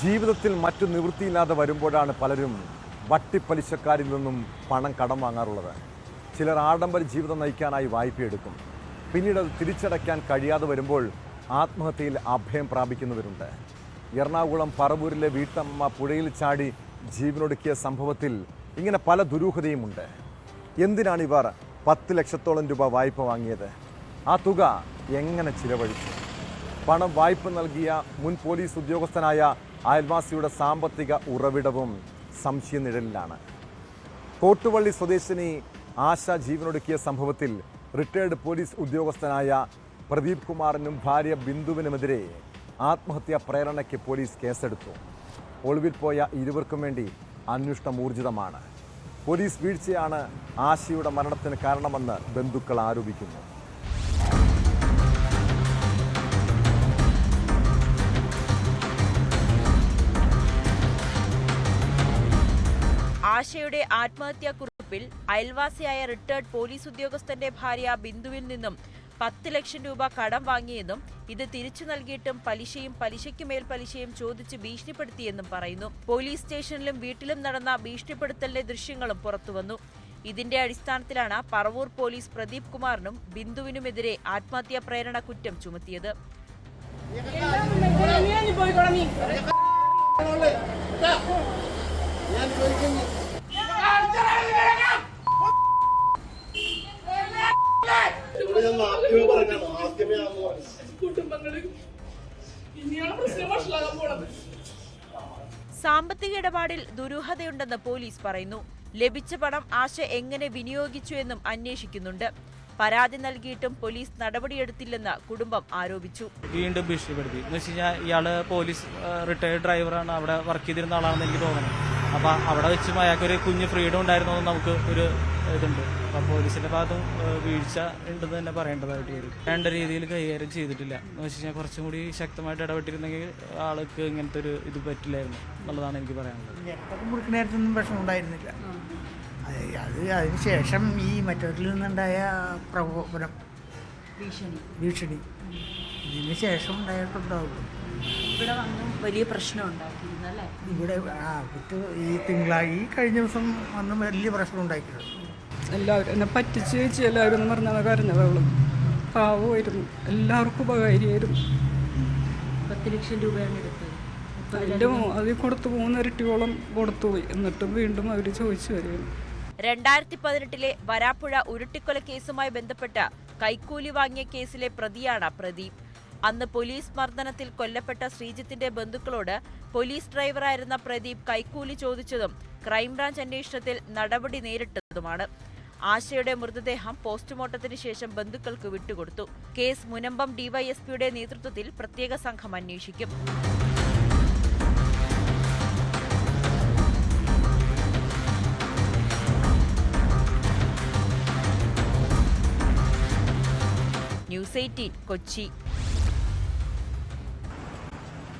ജീവിതത്തിൽ മറ്റു നിവൃത്തിയില്ലാതെ വരുമ്പോഴാണ് പലരും വട്ടിപ്പലിശക്കാരിൽ നിന്നും പണം കടം വാങ്ങാറുള്ളത്. ചിലർ ആഡംബര ജീവിതം നയിക്കാനായി വായ്പയെടുക്കും. പിന്നീട് അത് തിരിച്ചടയ്ക്കാൻ കഴിയാതെ വരുമ്പോൾ ആത്മഹത്യയിൽ അഭയം പ്രാപിക്കുന്നവരുണ്ട്. എറണാകുളം പറവൂരിലെ വീട്ടമ്മ പുഴയിൽ ചാടി ജീവനൊടുക്കിയ സംഭവത്തിൽ ഇങ്ങനെ പല ദുരൂഹതയുമുണ്ട്. എന്തിനാണ് ഇവർ 10 ലക്ഷത്തോളം രൂപ വായ്പ വാങ്ങിയത്? ആ തുക എങ്ങനെ ചിലവഴിച്ചു? പണം വായ്പ നൽകിയ മുൻ പോലീസ് ഉദ്യോഗസ്ഥനായ അയൽവാസിയുടെ സാമ്പത്തിക ഉറവിടവും സംശയനിഴലിലാണ്. കോട്ടുവള്ളി സ്വദേശിനി ആശ ജീവനൊടുക്കിയ സംഭവത്തിൽ റിട്ടയർഡ് പോലീസ് ഉദ്യോഗസ്ഥനായ പ്രദീപ് കുമാറിനും ഭാര്യ ബിന്ദുവിനുമെതിരെ ആത്മഹത്യാ പ്രേരണയ്ക്ക് പോലീസ് കേസെടുത്തു. ഒളിവിൽ പോയ ഇരുവർക്കും വേണ്ടി അന്വേഷണം ഊർജിതമാണ്. പോലീസ് വീഴ്ചയാണ് ആശയുടെ മരണത്തിന് കാരണമെന്ന് ബന്ധുക്കൾ ആരോപിക്കുന്നു. ആശയുടെ ആത്മഹത്യാക്കുറിപ്പിൽ അയൽവാസിയായ റിട്ടയർഡ് പോലീസ് ഉദ്യോഗസ്ഥന്റെ ഭാര്യ ബിന്ദുവിൽ നിന്നും 10 ലക്ഷം രൂപ കടം വാങ്ങിയെന്നും ഇത് തിരിച്ചു നൽകിയിട്ടും പലിശയും പലിശയ്ക്കുമേൽ പലിശയും ചോദിച്ച് ഭീഷണിപ്പെടുത്തിയെന്നും പറയുന്നു. പോലീസ് സ്റ്റേഷനിലും വീട്ടിലും നടന്ന ഭീഷണിപ്പെടുത്തലിന്റെ ദൃശ്യങ്ങളും പുറത്തുവന്നു. ഇതിന്റെ അടിസ്ഥാനത്തിലാണ് പറവൂർ പോലീസ് പ്രദീപ് കുമാറിനും ബിന്ദുവിനുമെതിരെ ആത്മഹത്യാ പ്രേരണ കുറ്റം ചുമത്തിയത്. സാമ്പത്തിക ഇടപാടിൽ ദുരൂഹതയുണ്ടെന്ന് പോലീസ് പറയുന്നു. ലഭിച്ച പണം ആശ എങ്ങനെ വിനിയോഗിച്ചു എന്നും അന്വേഷിക്കുന്നുണ്ട്. പരാതി നൽകിയിട്ടും പോലീസ് നടപടിയെടുത്തില്ലെന്ന് കുടുംബം ആരോപിച്ചു. വീണ്ടും ഭീഷണിപ്പെടുത്തി എന്ന് വെച്ച് കഴിഞ്ഞാൽ ഇയാള് പോലീസ് റിട്ടയർഡ് ഡ്രൈവറാണ്, അവിടെ വർക്ക് ചെയ്തിരുന്ന ആളാണെന്ന് എനിക്ക് തോന്നുന്നു. അപ്പൊ അവിടെ വെച്ചും അയാൾക്കൊരു കുഞ്ഞ് ഫ്രീഡം ഉണ്ടായിരുന്നു നമുക്ക് ഒരു ഇതുണ്ട്. അപ്പൊ പോലീസിന്റെ ഭാഗത്തും വീഴ്ച ഉണ്ടെന്ന് തന്നെ പറയേണ്ടതായിട്ട് വരും. വേണ്ട രീതിയിൽ കൈകാര്യം ചെയ്തിട്ടില്ല എന്ന് വെച്ച് കഴിഞ്ഞാൽ കുറച്ചും കൂടി ശക്തമായിട്ട് ഇടപെട്ടിരുന്നെങ്കിൽ ആൾക്ക് ഇങ്ങനത്തെ ഒരു ഇത് പറ്റില്ലായിരുന്നു എന്നുള്ളതാണ് എനിക്ക് പറയാനുള്ളത്. നേരത്തൊന്നും പ്രശ്നം ഉണ്ടായിരുന്നില്ല. അതിനുശേഷം ഈ മറ്റവരിൽ നിന്നുണ്ടായ പ്രകോപനം ഭീഷണി ഇതിന് ശേഷം ഉണ്ടായിട്ടുണ്ടാവുള്ളൂ. ഇവിടെ വന്നും വലിയ പ്രശ്നം ഉണ്ടാക്കിയിരുന്നല്ലേ? ഇവിടെ ഈ ഈ കഴിഞ്ഞ ദിവസം വന്ന് വലിയ പ്രശ്നം ഉണ്ടാക്കിയിട്ടുണ്ട്. എല്ലാവരും എന്നെ പറ്റിച്ച് വെച്ച് എല്ലാവരും എന്ന് പറഞ്ഞാൽ കരഞ്ഞതവള് പാവമായിരുന്നു, എല്ലാവർക്കും ഉപകാരിയായിരുന്നു. 10 ലക്ഷം രൂപയാണ് എടുത്തത്. അതിൽ കൊടുത്തു 3 ഇരട്ടിയോളം കൊടുത്തുപോയി. എന്നിട്ടും വീണ്ടും അവർ ചോദിച്ചു വരികയാണ്. 2018 വരാപ്പുഴ ഉരുട്ടിക്കൊല കേസുമായി ബന്ധപ്പെട്ട കൈക്കൂലി വാങ്ങിയ കേസിലെ പ്രതിയാണ് പ്രദീപ്. അന്ന് പോലീസ് മർദ്ദനത്തിൽ കൊല്ലപ്പെട്ട ശ്രീജിത്തിന്റെ ബന്ധുക്കളോട് പോലീസ് ഡ്രൈവറായിരുന്ന പ്രദീപ് കൈക്കൂലി ചോദിച്ചതും ക്രൈംബ്രാഞ്ച് അന്വേഷണത്തിൽ നടപടി നേരിട്ടതുമാണ്. ആശയുടെ മൃതദേഹം പോസ്റ്റ്മോർട്ടത്തിന് ശേഷം ബന്ധുക്കൾക്ക് വിട്ടുകൊടുത്തു. കേസ് മുനമ്പം ഡിവൈഎസ്പിയുടെ നേതൃത്വത്തിൽ പ്രത്യേക സംഘം അന്വേഷിക്കും. ന്യൂസ് 18 കൊച്ചി.